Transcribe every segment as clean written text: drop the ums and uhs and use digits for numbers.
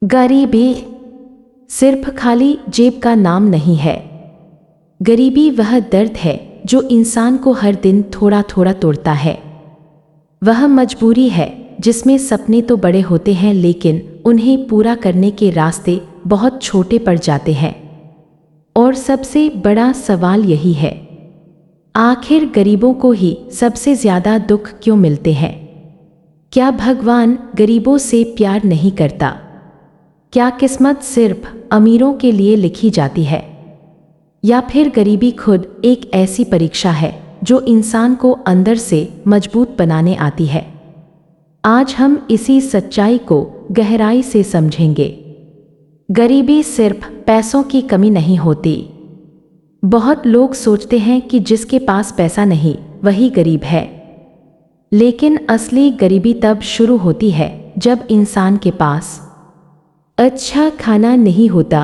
गरीबी सिर्फ खाली जेब का नाम नहीं है। गरीबी वह दर्द है जो इंसान को हर दिन थोड़ा थोड़ा तोड़ता है। वह मजबूरी है जिसमें सपने तो बड़े होते हैं लेकिन उन्हें पूरा करने के रास्ते बहुत छोटे पड़ जाते हैं। और सबसे बड़ा सवाल यही है, आखिर गरीबों को ही सबसे ज्यादा दुख क्यों मिलते हैं? क्या भगवान गरीबों से प्यार नहीं करता? क्या किस्मत सिर्फ अमीरों के लिए लिखी जाती है? या फिर गरीबी खुद एक ऐसी परीक्षा है जो इंसान को अंदर से मजबूत बनाने आती है? आज हम इसी सच्चाई को गहराई से समझेंगे। गरीबी सिर्फ पैसों की कमी नहीं होती। बहुत लोग सोचते हैं कि जिसके पास पैसा नहीं वही गरीब है, लेकिन असली गरीबी तब शुरू होती है जब इंसान के पास अच्छा खाना नहीं होता,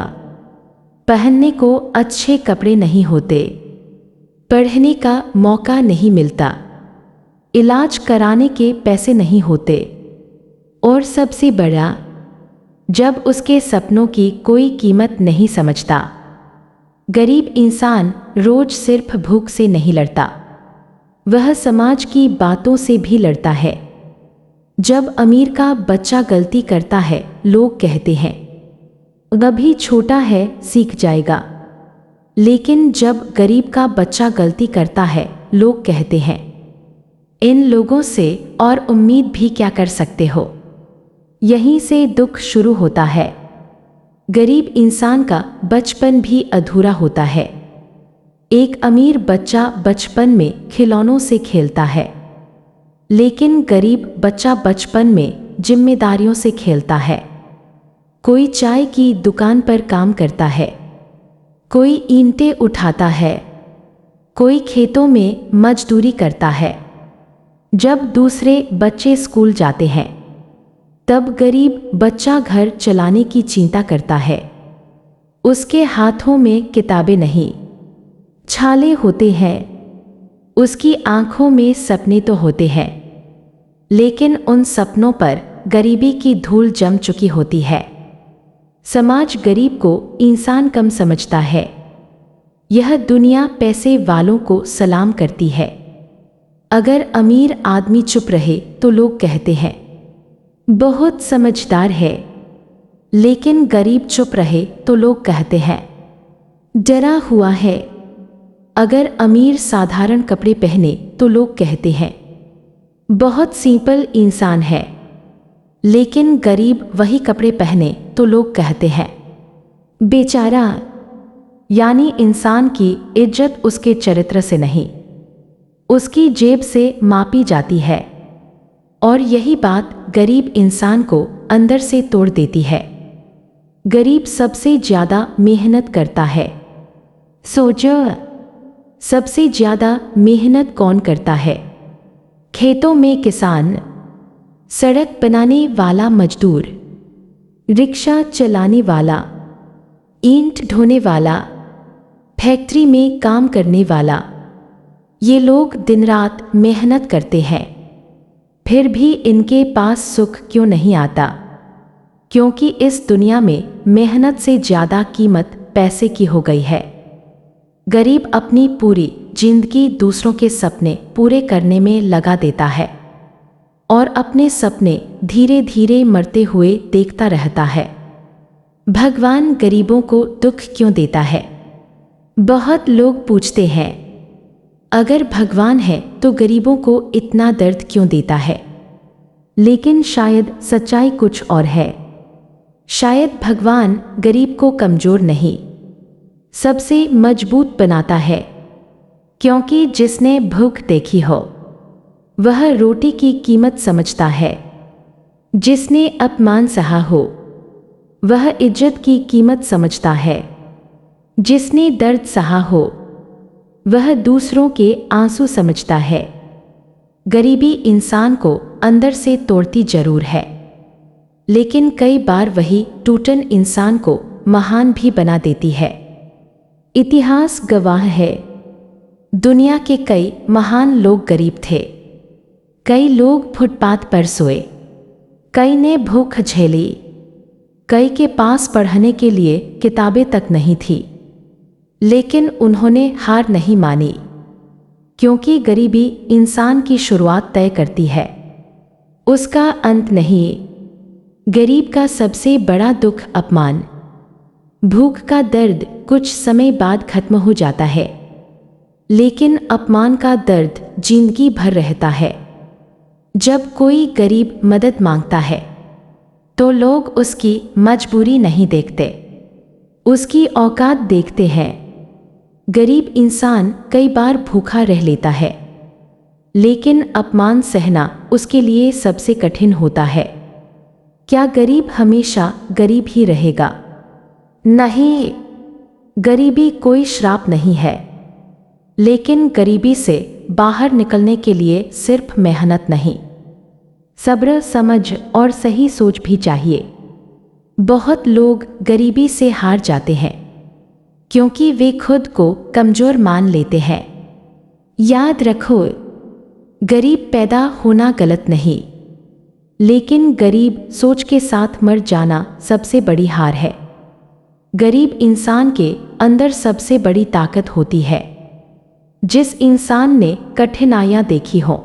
पहनने को अच्छे कपड़े नहीं होते, पढ़ने का मौका नहीं मिलता, इलाज कराने के पैसे नहीं होते, और सबसे बड़ा, जब उसके सपनों की कोई कीमत नहीं समझता। गरीब इंसान रोज सिर्फ भूख से नहीं लड़ता, वह समाज की बातों से भी लड़ता है। जब अमीर का बच्चा गलती करता है लोग कहते हैं अभी छोटा है सीख जाएगा, लेकिन जब गरीब का बच्चा गलती करता है लोग कहते हैं इन लोगों से और उम्मीद भी क्या कर सकते हो। यहीं से दुख शुरू होता है। गरीब इंसान का बचपन भी अधूरा होता है। एक अमीर बच्चा बचपन में खिलौनों से खेलता है, लेकिन गरीब बच्चा बचपन में जिम्मेदारियों से खेलता है। कोई चाय की दुकान पर काम करता है, कोई ईंटें उठाता है, कोई खेतों में मजदूरी करता है। जब दूसरे बच्चे स्कूल जाते हैं तब गरीब बच्चा घर चलाने की चिंता करता है। उसके हाथों में किताबें नहीं, छाले होते हैं। उसकी आंखों में सपने तो होते हैं, लेकिन उन सपनों पर गरीबी की धूल जम चुकी होती है। समाज गरीब को इंसान कम समझता है। यह दुनिया पैसे वालों को सलाम करती है। अगर अमीर आदमी चुप रहे तो लोग कहते हैं बहुत समझदार है, लेकिन गरीब चुप रहे तो लोग कहते हैं डरा हुआ है। अगर अमीर साधारण कपड़े पहने तो लोग कहते हैं बहुत सिंपल इंसान है, लेकिन गरीब वही कपड़े पहने तो लोग कहते हैं बेचारा। यानी इंसान की इज्जत उसके चरित्र से नहीं, उसकी जेब से मापी जाती है। और यही बात गरीब इंसान को अंदर से तोड़ देती है। गरीब सबसे ज्यादा मेहनत करता है। सोचो, सबसे ज्यादा मेहनत कौन करता है? खेतों में किसान, सड़क बनाने वाला मजदूर, रिक्शा चलाने वाला, ईंट ढोने वाला, फैक्ट्री में काम करने वाला। ये लोग दिन रात मेहनत करते हैं, फिर भी इनके पास सुख क्यों नहीं आता? क्योंकि इस दुनिया में मेहनत से ज्यादा कीमत पैसे की हो गई है। गरीब अपनी पूरी जिंदगी दूसरों के सपने पूरे करने में लगा देता है और अपने सपने धीरे धीरे मरते हुए देखता रहता है। भगवान गरीबों को दुख क्यों देता है? बहुत लोग पूछते हैं अगर भगवान है तो गरीबों को इतना दर्द क्यों देता है? लेकिन शायद सच्चाई कुछ और है। शायद भगवान गरीब को कमजोर नहीं, सबसे मजबूत बनाता है। क्योंकि जिसने भूख देखी हो वह रोटी की कीमत समझता है। जिसने अपमान सहा हो वह इज्जत की कीमत समझता है। जिसने दर्द सहा हो वह दूसरों के आंसू समझता है। गरीबी इंसान को अंदर से तोड़ती जरूर है, लेकिन कई बार वही टूटन इंसान को महान भी बना देती है। इतिहास गवाह है, दुनिया के कई महान लोग गरीब थे। कई लोग फुटपाथ पर सोए, कई ने भूख झेली, कई के पास पढ़ने के लिए किताबें तक नहीं थी, लेकिन उन्होंने हार नहीं मानी, क्योंकि गरीबी इंसान की शुरुआत तय करती है, उसका अंत नहीं। गरीब का सबसे बड़ा दुख अपमान। भूख का दर्द कुछ समय बाद खत्म हो जाता है, लेकिन अपमान का दर्द जिंदगी भर रहता है। जब कोई गरीब मदद मांगता है तो लोग उसकी मजबूरी नहीं देखते, उसकी औकात देखते हैं। गरीब इंसान कई बार भूखा रह लेता है, लेकिन अपमान सहना उसके लिए सबसे कठिन होता है। क्या गरीब हमेशा गरीब ही रहेगा? नहीं, गरीबी कोई श्राप नहीं है, लेकिन गरीबी से बाहर निकलने के लिए सिर्फ मेहनत नहीं, सब्र, समझ और सही सोच भी चाहिए। बहुत लोग गरीबी से हार जाते हैं क्योंकि वे खुद को कमजोर मान लेते हैं। याद रखो, गरीब पैदा होना गलत नहीं, लेकिन गरीब सोच के साथ मर जाना सबसे बड़ी हार है। गरीब इंसान के अंदर सबसे बड़ी ताकत होती है। जिस इंसान ने कठिनाइयां देखी हो,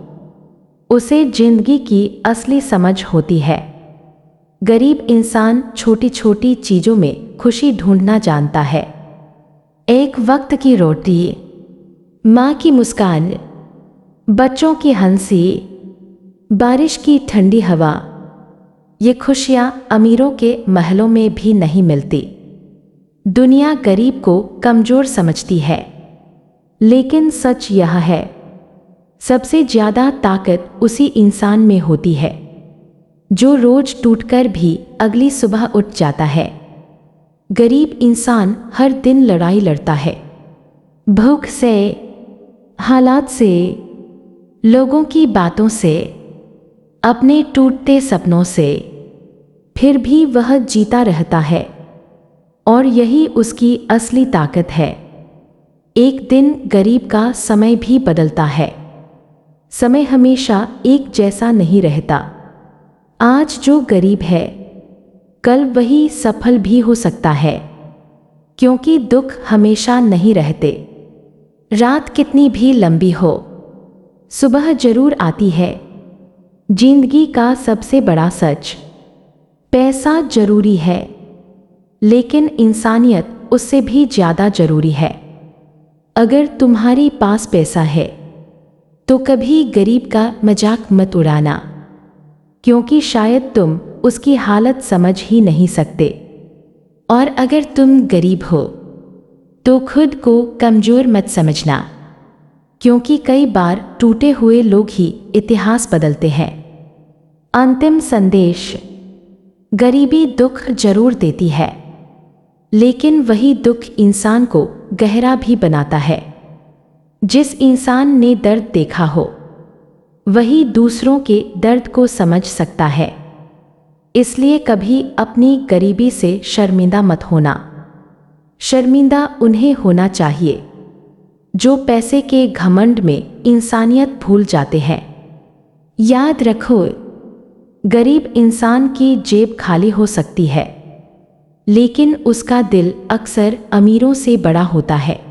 उसे जिंदगी की असली समझ होती है। गरीब इंसान छोटी छोटी चीजों में खुशी ढूंढना जानता है। एक वक्त की रोटी, माँ की मुस्कान, बच्चों की हंसी, बारिश की ठंडी हवा, ये खुशियाँ अमीरों के महलों में भी नहीं मिलती। दुनिया गरीब को कमजोर समझती है, लेकिन सच यह है, सबसे ज्यादा ताकत उसी इंसान में होती है जो रोज टूटकर भी अगली सुबह उठ जाता है। गरीब इंसान हर दिन लड़ाई लड़ता है, भूख से, हालात से, लोगों की बातों से, अपने टूटते सपनों से, फिर भी वह जीता रहता है, और यही उसकी असली ताकत है। एक दिन गरीब का समय भी बदलता है। समय हमेशा एक जैसा नहीं रहता। आज जो गरीब है, कल वही सफल भी हो सकता है, क्योंकि दुख हमेशा नहीं रहते। रात कितनी भी लंबी हो, सुबह जरूर आती है। जिंदगी का सबसे बड़ा सच, पैसा जरूरी है, लेकिन इंसानियत उससे भी ज्यादा जरूरी है। अगर तुम्हारे पास पैसा है तो कभी गरीब का मजाक मत उड़ाना, क्योंकि शायद तुम उसकी हालत समझ ही नहीं सकते। और अगर तुम गरीब हो तो खुद को कमजोर मत समझना, क्योंकि कई बार टूटे हुए लोग ही इतिहास बदलते हैं। अंतिम संदेश, गरीबी दुख जरूर देती है, लेकिन वही दुख इंसान को गहरा भी बनाता है। जिस इंसान ने दर्द देखा हो, वही दूसरों के दर्द को समझ सकता है। इसलिए कभी अपनी गरीबी से शर्मिंदा मत होना। शर्मिंदा उन्हें होना चाहिए जो पैसे के घमंड में इंसानियत भूल जाते हैं। याद रखो, गरीब इंसान की जेब खाली हो सकती है, लेकिन उसका दिल अक्सर अमीरों से बड़ा होता है।